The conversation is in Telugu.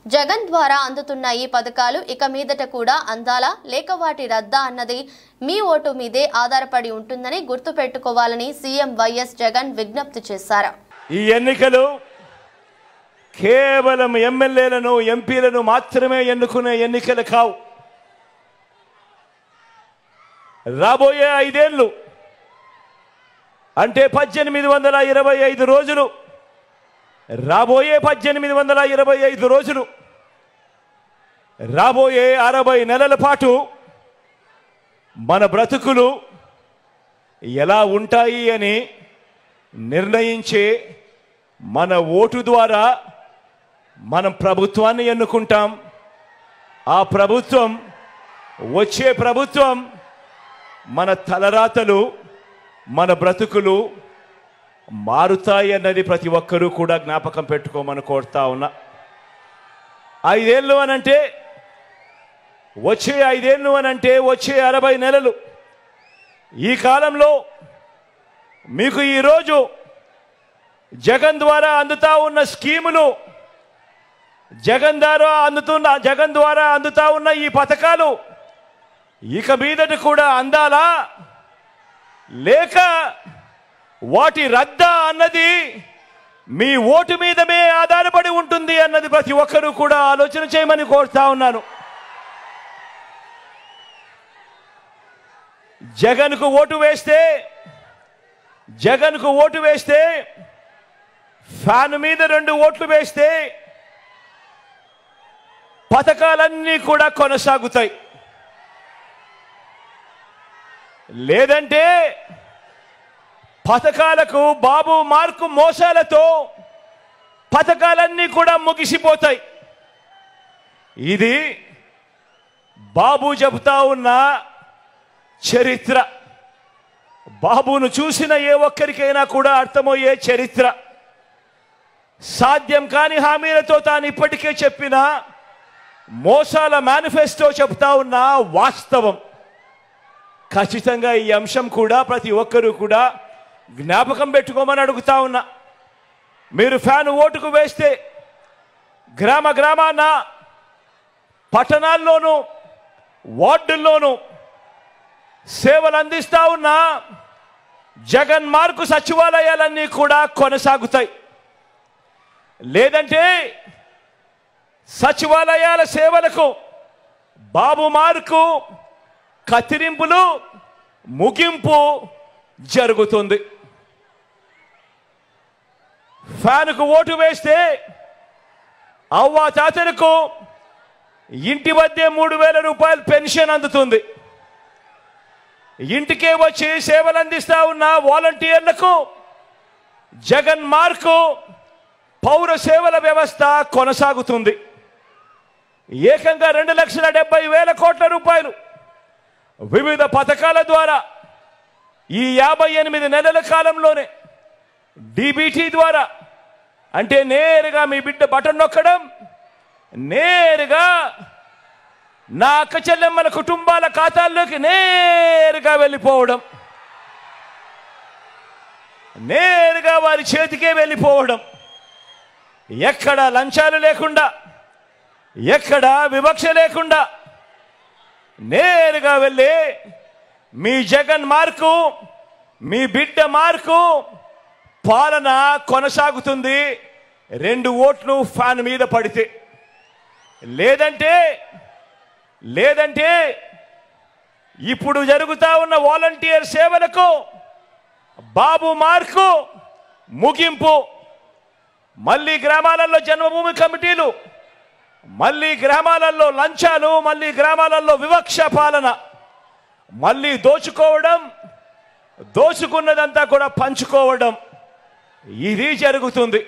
జగన్ ద్వారా అందుతున్న ఈ పథకాలు ఇక మీదట కూడా అందాలా లేక వాటి రద్దా అన్నది మీ ఓటు మీదే ఆధారపడి ఉంటుందని గుర్తుపెట్టుకోవాలని సీఎం వైఎస్ జగన్ విజ్ఞప్తి చేశారు. ఈ ఎన్నికలు కేవలం ఎమ్మెల్యేలను ఎంపీలను మాత్రమే ఎన్నుకునే ఎన్నికలు కావు. రాబోయే 5 ఏళ్లు అంటే 1825 రోజులు, రాబోయే 1825 రోజులు, రాబోయే 60 నెలల పాటు మన బ్రతుకులు ఎలా ఉంటాయి అని నిర్ణయించే మన ఓటు ద్వారా మనం ప్రభుత్వాన్ని ఎన్నుకుంటాం. ఆ ప్రభుత్వం, వచ్చే ప్రభుత్వం మన తలరాతలు, మన బ్రతుకులు మారుతాయి అన్నది ప్రతి ఒక్కరూ కూడా జ్ఞాపకం పెట్టుకోమని కోరుతా ఉన్నా. 5 ఏళ్ళు అనంటే, వచ్చే 5 ఏళ్ళు అనంటే వచ్చే 60 నెలలు. ఈ కాలంలో మీకు ఈరోజు జగన్ ద్వారా అందుతా ఉన్న స్కీములు, జగన్ ద్వారా అందుతా ఉన్న ఈ పథకాలు ఇక మీదట కూడా అందాలా లేక వాటి రద్దా అన్నది మీ ఓటు మీదమే ఆధారపడి ఉంటుంది అన్నది ప్రతి ఒక్కరూ కూడా ఆలోచన చేయమని కోరుతా ఉన్నాను. జగన్కు ఓటు వేస్తే ఫ్యాన్ మీద 2 ఓట్లు వేస్తే పథకాలన్నీ కూడా కొనసాగుతాయి. లేదంటే పథకాలకు బాబు మార్కు మోసాలతో పథకాలన్నీ కూడా ముగిసిపోతాయి. ఇది బాబు చెబుతా ఉన్న చరిత్ర. బాబును చూసిన ఏ ఒక్కరికైనా కూడా అర్థమయ్యే చరిత్ర. సాధ్యం కాని హామీలతో తాను ఇప్పటికే చెప్పిన మోసాల మేనిఫెస్టో చెబుతా ఉన్న వాస్తవం. ఖచ్చితంగా ఈ అంశం కూడా ప్రతి ఒక్కరూ కూడా జ్ఞాపకం పెట్టుకోమని అడుగుతా ఉన్నా. మీరు ఫ్యాన్ ఓటుకు వేస్తే గ్రామాన, పట్టణాల్లోనూ, వార్డుల్లోనూ సేవలు అందిస్తా ఉన్న జగన్ మార్కు సచివాలయాలన్నీ కూడా కొనసాగుతాయి. లేదంటే సచివాలయాల సేవలకు బాబు మార్కు కత్తిరింపులు, ముగింపు జరుగుతుంది. ఫ్యాన్కు ఓటు వేస్తే అవ్వ తాతలకు ఇంటి వద్దే 3000 రూపాయలు పెన్షన్ అందుతుంది. ఇంటికే వచ్చి సేవలు అందిస్తా ఉన్న వాలంటీర్లకు జగన్ మార్కు పౌర సేవల వ్యవస్థ కొనసాగుతుంది. ఏకంగా 2,70,000 కోట్ల రూపాయలు వివిధ పథకాల ద్వారా ఈ 58 నెలల కాలంలోనే డీబీటీ ద్వారా, అంటే నేరుగా మీ బిడ్డ బటన్ నొక్కడం, నేరుగా నా అక్క చెల్లెమ్మల కుటుంబాల ఖాతాల్లోకి నేరుగా వెళ్ళిపోవడం, నేరుగా వారి చేతికే వెళ్ళిపోవడం, ఎక్కడ లంచాలు లేకుండా, ఎక్కడ వివక్ష లేకుండా నేరుగా వెళ్ళి మీ జగన్ మార్కు, మీ బిడ్డ మార్కు పాలన కొనసాగుతుంది. 2 ఓట్లు ఫ్యాన్ మీద పడితే. లేదంటే ఇప్పుడు జరుగుతా ఉన్న వాలంటీర్ సేవలకు బాబు మార్కు ముగింపు. మళ్ళీ గ్రామాలలో జన్మభూమి కమిటీలు, మళ్ళీ గ్రామాలలో లంచాలు, మళ్ళీ గ్రామాలలో వివక్ష పాలన, మళ్ళీ దోచుకోవడం, దోచుకున్నదంతా కూడా పంచుకోవడం, ఇది జరుగుతుంది.